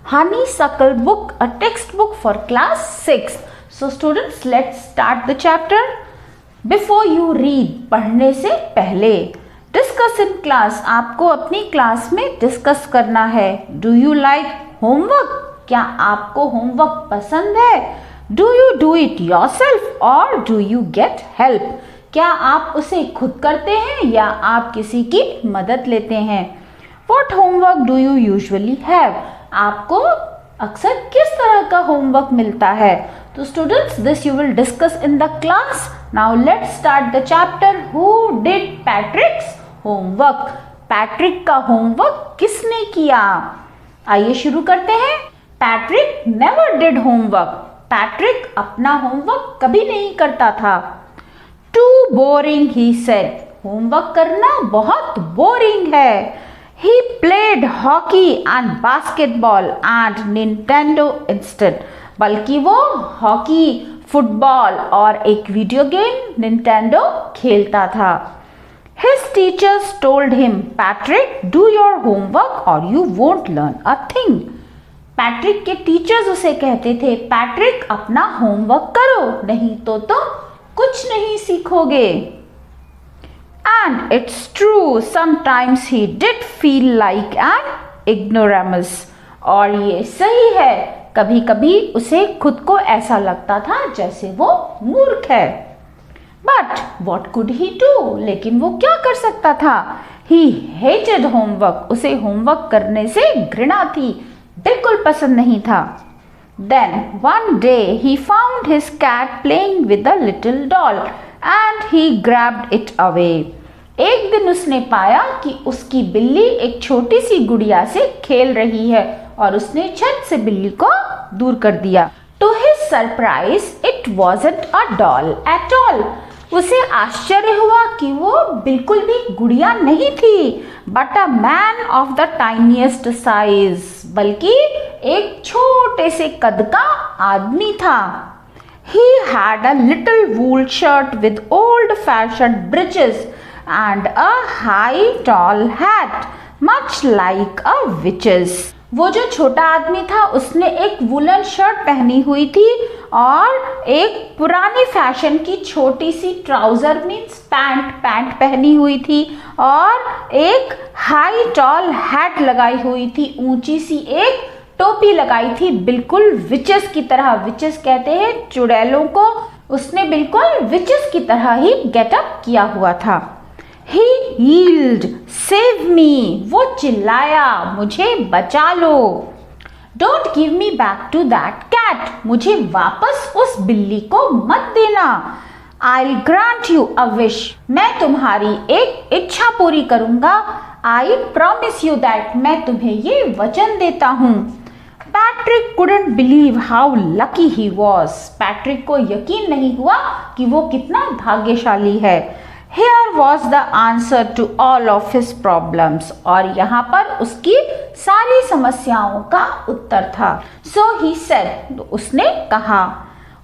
Honeysuckle book, a textbook for class 6. So students, let's start the chapter. Before you read, पढ़ने से पहले discuss in class, आपको अपनी class में discuss करना है. Do you like homework? क्या आपको होमवर्क पसंद है? Do you do it yourself और डू यू गेट हेल्प? क्या आप उसे खुद करते हैं या आप किसी की मदद लेते हैं? What homework do you usually have? आपको अक्सर किस तरह का होमवर्क मिलता है? तो students, this you will discuss in the class. Now let's start the chapter. Who did Patrick's homework? Patrick का होमवर्क किसने किया? आइए शुरू करते हैं. Patrick never did homework. Patrick अपना होमवर्क कभी नहीं करता था. Too boring he said. Homework करना बहुत बोरिंग है. He played hockey and basketball and Nintendo instead. बल्कि वो हॉकी, फुटबॉल और एक वीडियो गेम निंटेंडो खेलता था. His teachers told him, Patrick, do your homework or you won't learn a thing. Patrick के टीचर्स उसे कहते थे, पैट्रिक अपना होमवर्क करो, नहीं तो तुम कुछ नहीं सीखोगे. And it's true, sometimes he did feel like an ignoramus. और ये सही है, कभी कभी उसे खुद को ऐसा लगता था जैसे वो मूर्ख है. But what could he do? लेकिन वो क्या कर सकता था? He hated homework. उसे होमवर्क करने से घृणा थी, बिल्कुल पसंद नहीं था. Then one day he found his cat playing with a little doll and he grabbed it away. एक दिन उसने पाया कि उसकी बिल्ली एक छोटी सी गुड़िया से खेल रही है और उसने झट से बिल्ली को दूर कर दिया. To his surprise, it wasn't a doll at all. उसे आश्चर्य हुआ कि वो बिल्कुल भी गुड़िया नहीं थी, but a man of the tiniest size. बल्कि एक छोटे से कद का आदमी था. He had a little wool shirt with old-fashioned breeches and a high tall hat, much like a witch's. वो जो छोटा आदमी था उसने एक वुलन शर्ट पहनी हुई थी और एक पुरानी फैशन की छोटी सी ट्राउजर मीन्स पैंट पहनी हुई थी और एक हाई टॉल हैट लगाई हुई थी, ऊंची सी एक टोपी लगाई थी, बिल्कुल विचेस की तरह. विचेस कहते हैं चुड़ैलों को. उसने बिल्कुल विचेस की तरह ही गेटअप किया हुआ था. He yelled, save me. वो चिल्लाया, मुझे बचा लो. Don't give me back to that cat. मुझे वापस उस बिल्ली को मत देना. I'll grant you a wish. मैं तुम्हारी एक इच्छा पूरी करूंगा. I promise you that. मैं तुम्हें ये वचन देता हूँ. Patrick couldn't believe how lucky he was. Patrick को यकीन नहीं हुआ कि वो कितना भाग्यशाली है. Here was the answer to all of his problems. और यहाँ पर उसकी सारी समस्याओं का उत्तर था. So he said, उसने कहा,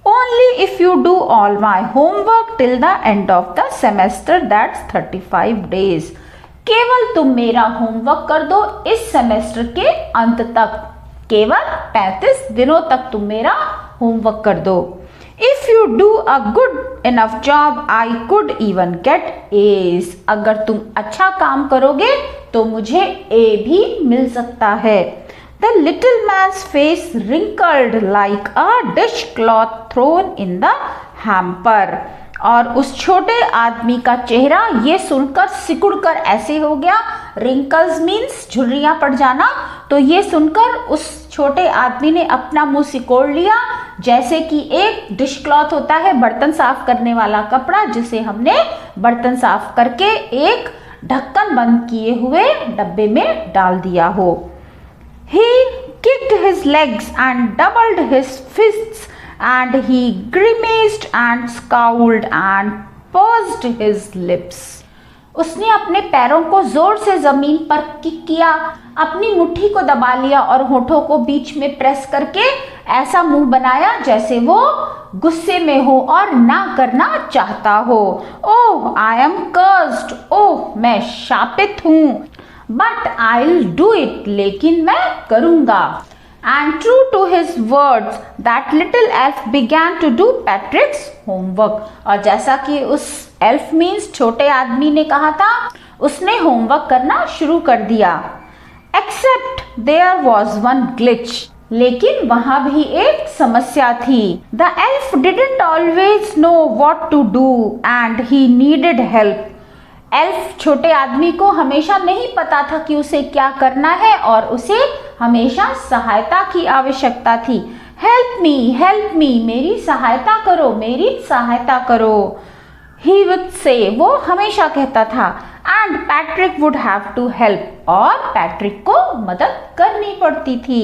Only if you do all my homework till the end of the semester, that's 35 days. केवल तुम मेरा होमवर्क कर दो इस सेमेस्टर के अंत तक. केवल 35 दिनों तक तुम मेरा होमवर्क कर दो. If you do a good enough job, I could even get A's. अगर तुम अच्छा काम करोगे तो मुझे A भी मिल सकता है. The little man's face wrinkled like a dishcloth thrown in the hamper. और उस छोटे आदमी का चेहरा ये सुनकर सिकुड़कर ऐसे हो गया. रिंकल्स मीन्स झुर्रियां पड़ जाना. तो ये सुनकर उस छोटे आदमी ने अपना मुंह सिकोड़ लिया जैसे कि एक डिश क्लॉथ होता है बर्तन साफ करने वाला कपड़ा, जिसे हमने बर्तन साफ करके एक ढक्कन बंद किए हुए डब्बे में डाल दिया हो. He kicked his legs and doubled his fists and he grimaced and scowled and pursed his lips. उसने अपने पैरों को जोर से जमीन पर किक किया, अपनी मुट्ठी को दबा लिया और होठों को बीच में प्रेस करके ऐसा मुंह बनाया जैसे वो गुस्से में हो और ना करना चाहता हो. ओह, आई एम कर्स्ड. ओह, मैं शापित हूँ. But I will do it. लेकिन मैं करूँगा. And true to his words, that little elf began to do Patrick's homework. और जैसा कि उस elf means छोटे आदमी ने कहा था, उसने होमवर्क करना शुरू कर दिया. Except there was one glitch. लेकिन वहां भी एक समस्या थी. The elf didn't always know what to do and he needed help. Elf छोटे आदमी को हमेशा नहीं पता था कि उसे क्या करना है और उसे हमेशा सहायता की आवश्यकता थी. हेल्प मी, मेरी सहायता करो, मेरी सहायता करो. ही वुड से, वो हमेशा कहता था. And Patrick would have to help, और पैट्रिक को मदद करनी पड़ती थी.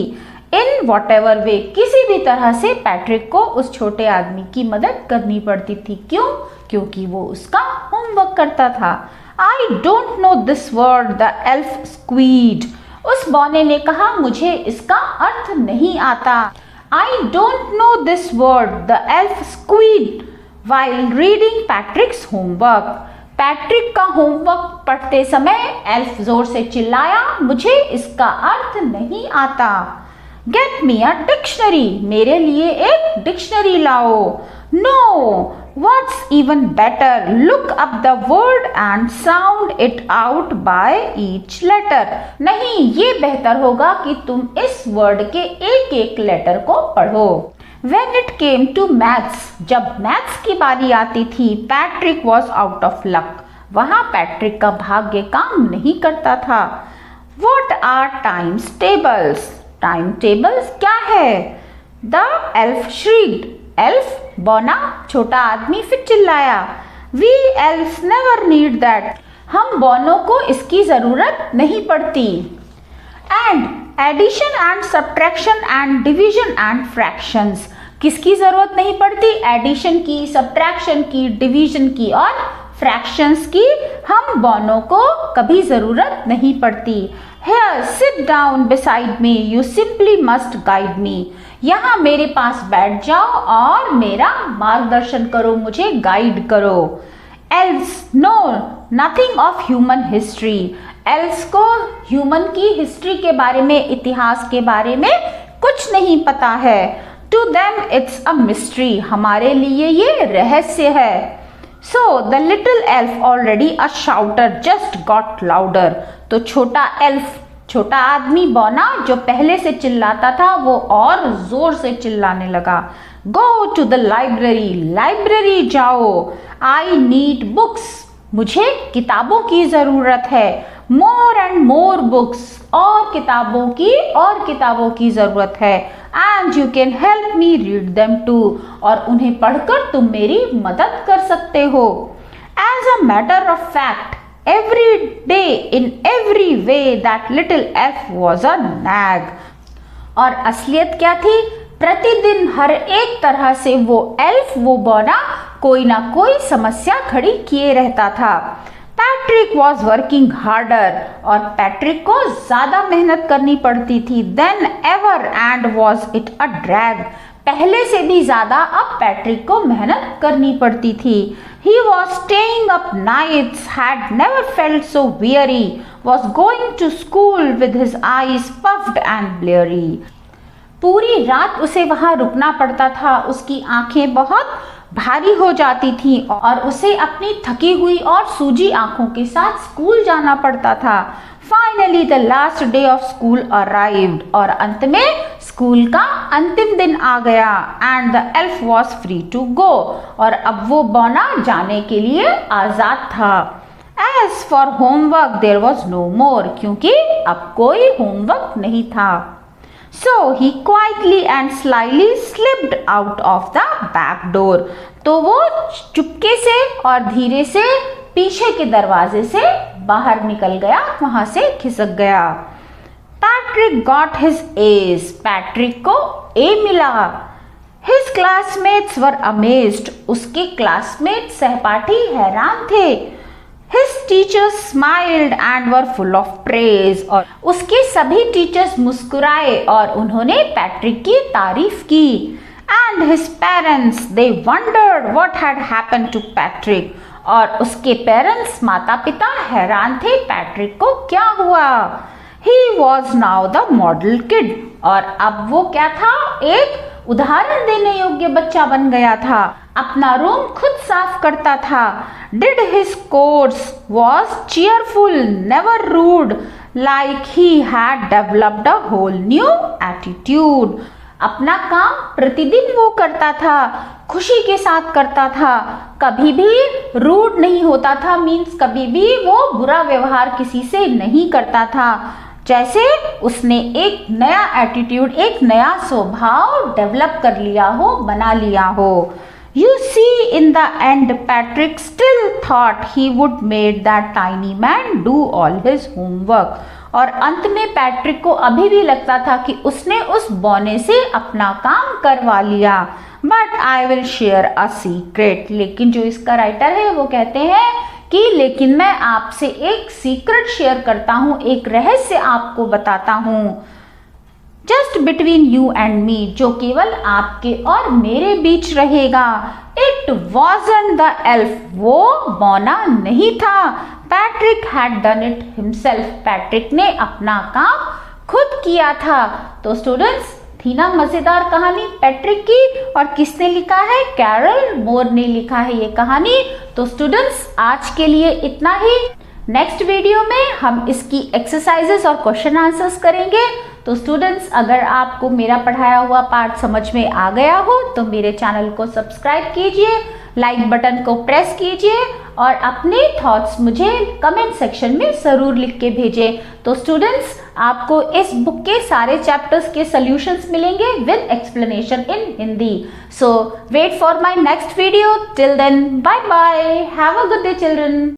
इन वॉट एवर वे, किसी भी तरह से पैट्रिक को उस छोटे आदमी की मदद करनी पड़ती थी. क्यों? क्योंकि वो उसका होमवर्क करता था. I don't know this word, the elf squid. उस बौने ने कहा, मुझे इसका अर्थ नहीं आता. I don't know this word, the elf squid while reading पैट्रिक्स homework. Patrick का होमवर्क पढ़ते समय एल्फ जोर से चिल्लाया, मुझे इसका अर्थ नहीं आता. गेट मी अ डिक्शनरी, मेरे लिए एक डिक्शनरी लाओ. No, what's even better, look up the word and sound it out by each letter. नहीं, ये बेहतर होगा कि तुम इस वर्ड के एक एक लेटर को पढ़ो. When it came to maths, जब मैथ्स की बारी आती थी, Patrick was out of luck. वहाँ पैट्रिक का भाग्य काम नहीं करता था. What are times tables? Time tables क्या है? The elf shrieked. एल्फ बौना, छोटा आदमी फिर चिल्लाया. We elves never need that. हम बौनों को इसकी जरूरत नहीं पड़ती. And addition and subtraction and division and fractions, किसकी जरूरत नहीं पड़ती? एडिशन की, सब्ट्रैक्शन की, डिवीजन की और फ्रैक्शंस की हम बौनों को कभी जरूरत नहीं पड़ती. Here, sit down beside me. You simply must guide me. यहाँ मेरे पास बैठ जाओ और मेरा मार्गदर्शन करो, मुझे गाइड करो. Elves know nothing of human history. Elves को ह्यूमन की हिस्ट्री के बारे में, इतिहास के बारे में कुछ नहीं पता है. To them it's a mystery. हमारे लिए ये रहस्य है. So the little elf, already a shouter, just got louder. तो छोटा एल्फ, छोटा आदमी बौना जो पहले से चिल्लाता था, वो और जोर से चिल्लाने लगा. Go to the library. Library जाओ. I need books. मुझे किताबों की जरूरत है. More and more books. और किताबों की जरूरत है. And you can help me read them too. और उन्हें पढ़कर तुम मेरी मदद कर सकते हो. As a matter of fact, every day in every way that little elf was a nag. और असलियत क्या थी? प्रतिदिन हर एक तरह से वो एल्फ, वो बौना कोई ना कोई समस्या खड़ी किए रहता था. Patrick was working harder. और पैट्रिक को ज्यादा मेहनत करनी पड़ती थी. Then ever, and was it a drag. पहले से भी ज्यादा अब पैट्रिक को मेहनत करनी पड़ती थी. He was staying up nights, had never felt so weary, was going to school with his eyes puffed and bleary. पूरी रात उसे वहां रुकना पड़ता था. उसकी आंखें बहुत भारी हो जाती थी और उसे अपनी थकी हुई और सूजी आंखों के साथ स्कूल जाना पड़ता था. Finally the last day of school arrived. और अंत में स्कूल का अंतिम दिन आ गया. And the elf was free to go. और अब वो बौना जाने के लिए आजाद था. As for homework there was no more. क्योंकि अब कोई होमवर्क नहीं था. So he quietly and slyly slipped out of the back door. तो वो चुपके से और धीरे से पीछे के दरवाजे से बाहर निकल गया, वहां से खिसक गया. Patrick got his A's. Patrick को A मिला. His classmates were amazed. उसके क्लासमेट सहपाठी हैरान थे. His teachers smiled and were full of praise. और उसके सभी टीचर्स मुस्कुराए और उन्होंने पैट्रिक की तारीफ की. And his parents, they wondered what had happened to Patrick. और उसके पेरेंट्स, माता पिता हैरान थे पैट्रिक को क्या हुआ. He was now the model kid. और अब वो क्या था, एक उदाहरण देने योग्य बच्चा बन गया था। अपना रूम खुद साफ करता था। Did his course was cheerful, never rude, like he had developed a whole new attitude. अपना काम प्रतिदिन वो करता था, खुशी के साथ करता था, कभी भी रूड नहीं होता था, मीन्स कभी भी वो बुरा व्यवहार किसी से नहीं करता था, जैसे उसने एक नया एटीट्यूड, एक नया स्वभाव डेवलप कर लिया हो, बना लिया हो। You see, in the end, Patrick still thought he would make that tiny man do all his homework. और अंत में पैट्रिक को अभी भी लगता था कि उसने उस बौने से अपना काम करवा लिया। But I will share a secret. लेकिन जो इसका राइटर है वो कहते हैं कि लेकिन मैं आपसे एक सीक्रेट शेयर करता हूँ, एक रहस्य आपको बताता हूँ। Just between you and me, जो केवल आपके और मेरे बीच रहेगा। इट वॉजंट द एल्फ, वो बौना नहीं था। Patrick had done it himself, Patrick ने अपना काम खुद किया था। तो स्टूडेंट्स, थी ना मजेदार कहानी पैट्रिक की, और किसने लिखा है, कैरल मोर ने लिखा है ये कहानी। तो स्टूडेंट्स, आज के लिए इतना ही। नेक्स्ट वीडियो में हम इसकी एक्सरसाइजेस और क्वेश्चन आंसर्स करेंगे। तो स्टूडेंट्स, अगर आपको मेरा पढ़ाया हुआ पार्ट समझ में आ गया हो तो मेरे चैनल को सब्सक्राइब कीजिए, लाइक बटन को प्रेस कीजिए और अपने थॉट्स मुझे कमेंट सेक्शन में ज़रूर लिख के भेजें। तो स्टूडेंट्स, आपको इस बुक के सारे चैप्टर्स के सॉल्यूशंस मिलेंगे with explanation in Hindi. So wait for my next video. Till then, bye bye, have a good day children.